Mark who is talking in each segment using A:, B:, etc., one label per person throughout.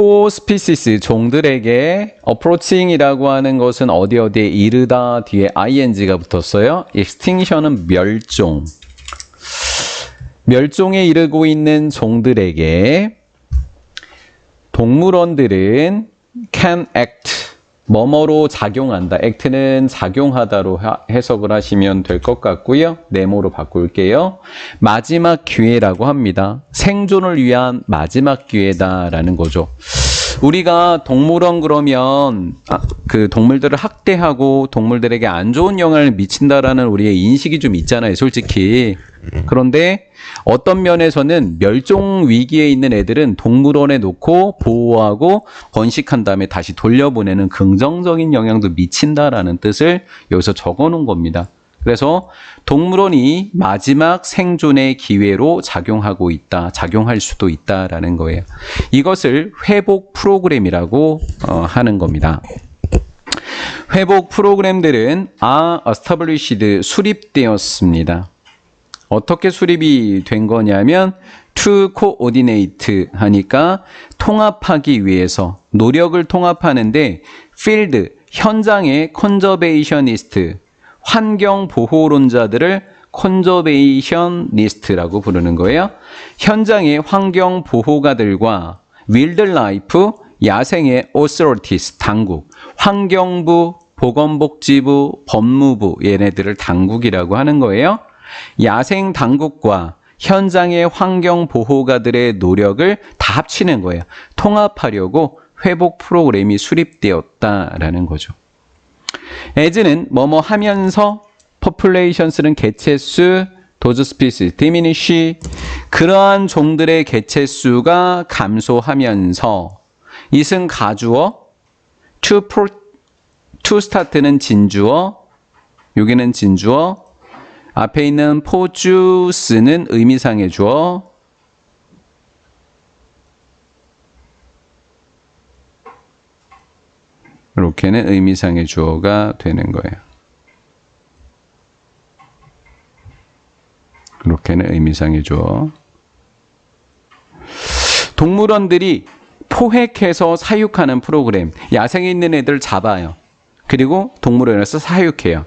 A: to species, 종들에게 approaching이라고 하는 것은 어디에 이르다 뒤에 ing가 붙었어요. extinction은 멸종. 멸종에 이르고 있는 종들에게 동물원들은 can act, 뭐뭐로 작용한다. act는 작용하다로 해석을 하시면 될 것 같고요. 네모로 바꿀게요. 마지막 기회라고 합니다. 생존을 위한 마지막 기회다라는 거죠. 우리가 동물원 그러면 그 동물들을 학대하고 동물들에게 안 좋은 영향을 미친다라는 우리의 인식이 좀 있잖아요, 솔직히. 그런데 어떤 면에서는 멸종 위기에 있는 애들은 동물원에 놓고 보호하고 번식한 다음에 다시 돌려보내는 긍정적인 영향도 미친다라는 뜻을 여기서 적어 놓은 겁니다. 그래서 동물원이 마지막 생존의 기회로 작용하고 있다, 작용할 수도 있다라는 거예요. 이것을 회복 프로그램이라고 하는 겁니다. 회복 프로그램들은 established, 수립되었습니다. 어떻게 수립이 된 거냐면 to coordinate 하니까 통합하기 위해서 노력을 통합하는데 field, 현장의 conservationist, 환경보호론자들을 conservationist라고 부르는 거예요. 현장의 환경보호가들과 wildlife, 야생의 authorities, 당국, 환경부, 보건복지부, 법무부, 얘네들을 당국이라고 하는 거예요. 야생 당국과 현장의 환경보호가들의 노력을 다 합치는 거예요. 통합하려고 회복 프로그램이 수립되었다라는 거죠. as는 뭐뭐 하면서, populations는 개체수, those species diminish, 그러한 종들의 개체수가 감소하면서, it은 가주어, to start는 진주어, 여기는 진주어, 앞에 있는 produce는 의미상의 주어, 이렇게는 의미상의 주어가 되는 거예요. 이렇게는 의미상의 주어. 동물원들이 포획해서 사육하는 프로그램. 야생에 있는 애들 잡아요. 그리고 동물원에서 사육해요.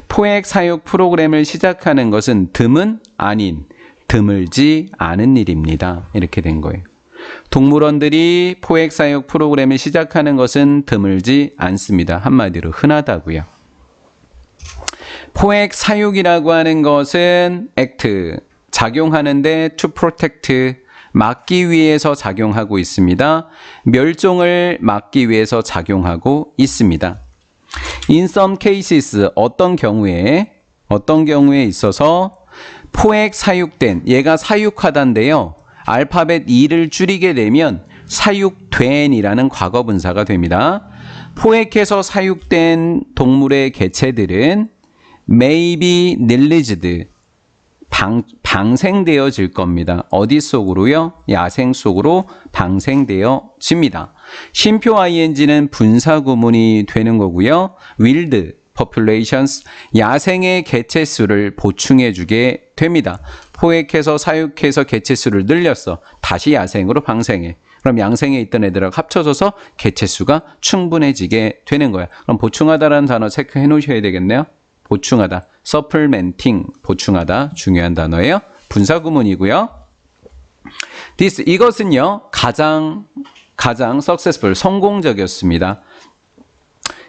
A: 포획 사육 프로그램을 시작하는 것은 드문 아닌, 드물지 않은 일입니다. 이렇게 된 거예요. 동물원들이 포획 사육 프로그램을 시작하는 것은 드물지 않습니다. 한마디로 흔하다고요. 포획 사육이라고 하는 것은 act, 작용하는데 to protect, 막기 위해서 작용하고 있습니다. 멸종을 막기 위해서 작용하고 있습니다. In some cases, 어떤 경우에 있어서 포획 사육된, 얘가 사육하다인데요. 알파벳 E를 줄이게 되면 사육된이라는 과거분사가 됩니다. 포획해서 사육된 동물의 개체들은 may be released, 방생되어질 겁니다. 어디 속으로요? 야생 속으로 방생되어집니다. 쉼표 ing는 분사 구문이 되는 거고요. wild populations, 야생의 개체수를 보충해 주게 됩니다. 포획해서 사육해서 개체수를 늘렸어. 다시 야생으로 방생해. 그럼 양생에 있던 애들하고 합쳐져서 개체수가 충분해지게 되는 거야. 그럼 보충하다라는 단어 체크해 놓으셔야 되겠네요. 보충하다, supplementing, 보충하다, 중요한 단어예요. 분사 구문이고요. this, 이것은요, 가장 successful, 성공적이었습니다.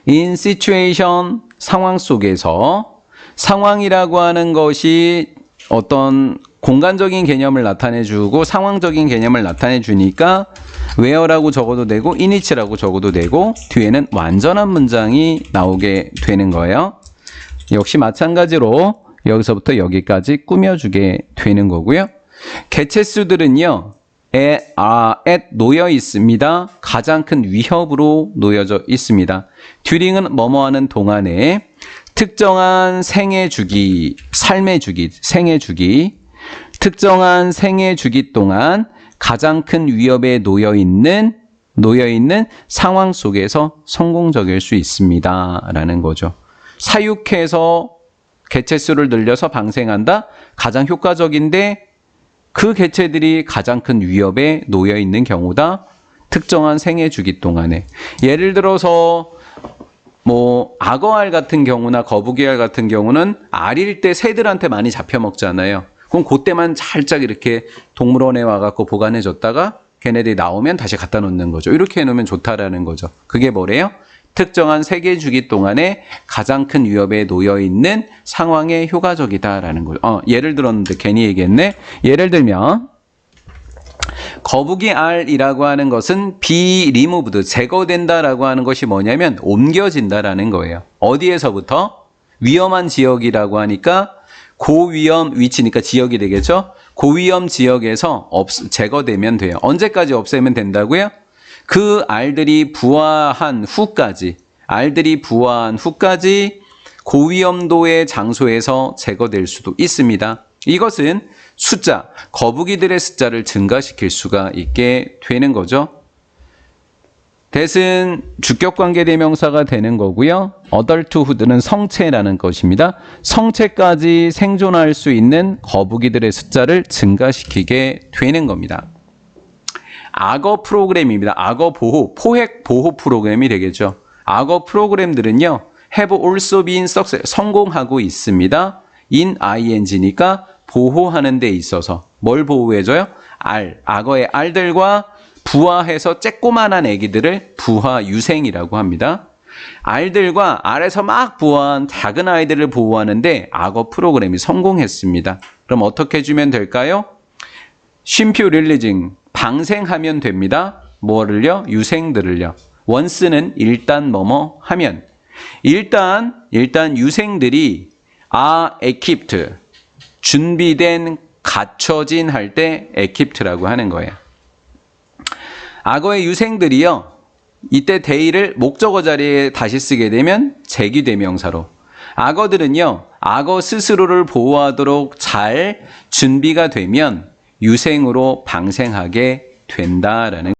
A: in situation, 상황 속에서, 상황이라고 하는 것이 어떤 공간적인 개념을 나타내주고 상황적인 개념을 나타내주니까 where라고 적어도 되고 in which라고 적어도 되고 뒤에는 완전한 문장이 나오게 되는 거예요. 역시 마찬가지로 여기서부터 여기까지 꾸며주게 되는 거고요. 개체수들은요, at 놓여 있습니다. 가장 큰 위협으로 놓여져 있습니다. during은 뭐뭐하는 동안에 특정한 생애 주기, 삶의 주기, 생애 주기, 특정한 생애 주기 동안 가장 큰 위협에 놓여 있는 상황 속에서 성공적일 수 있습니다. 라는 거죠. 사육해서 개체수를 늘려서 방생한다? 가장 효과적인데 그 개체들이 가장 큰 위협에 놓여 있는 경우다. 특정한 생애 주기 동안에. 예를 들어서 뭐 악어알 같은 경우나 거북이알 같은 경우는 알일 때 새들한테 많이 잡혀 먹잖아요. 그럼 그때만 살짝 이렇게 동물원에 와갖고 보관해 줬다가 걔네들이 나오면 다시 갖다 놓는 거죠. 이렇게 해놓으면 좋다라는 거죠. 그게 뭐래요? 특정한 세계 주기 동안에 가장 큰 위협에 놓여 있는 상황에 효과적이다라는 거죠. 예를 들었는데 괜히 얘기했네. 예를 들면 거북이 알이라고 하는 것은 be removed, 제거된다라고 하는 것이 뭐냐면 옮겨진다라는 거예요. 어디에서부터? 위험한 지역이라고 하니까 고위험 위치니까 지역이 되겠죠? 고위험 지역에서 제거되면 돼요. 언제까지 없애면 된다고요? 그 알들이 부화한 후까지 고위험도의 장소에서 제거될 수도 있습니다. 이것은 숫자, 거북이들의 숫자를 증가시킬 수가 있게 되는 거죠. that은 주격관계대명사가 되는 거고요. adulthood는 성체라는 것입니다. 성체까지 생존할 수 있는 거북이들의 숫자를 증가시키게 되는 겁니다. 악어 프로그램입니다. 악어 보호, 포획 보호 프로그램이 되겠죠. 악어 프로그램들은요, have also been success, 성공하고 있습니다. in ing니까 보호하는 데 있어서 뭘 보호해줘요? 악어의 알들과 부화해서 쬐꼬만한 애기들을 부화 유생이라고 합니다. 알들과 알에서 막 부화한 작은 아이들을 보호하는데 악어 프로그램이 성공했습니다. 그럼 어떻게 해주면 될까요? 쉼표 릴리징, 방생하면 됩니다. 뭐를요? 유생들을요. once는 일단 뭐뭐 하면. 일단 유생들이 equipped, 준비된, 갖춰진 할 때 equipped라고 하는 거예요. 악어의 유생들이요, 이때 대의를 목적어 자리에 다시 쓰게 되면 제기대명사로. 악어들은요, 악어 스스로를 보호하도록 잘 준비가 되면 유생으로 방생하게 된다라는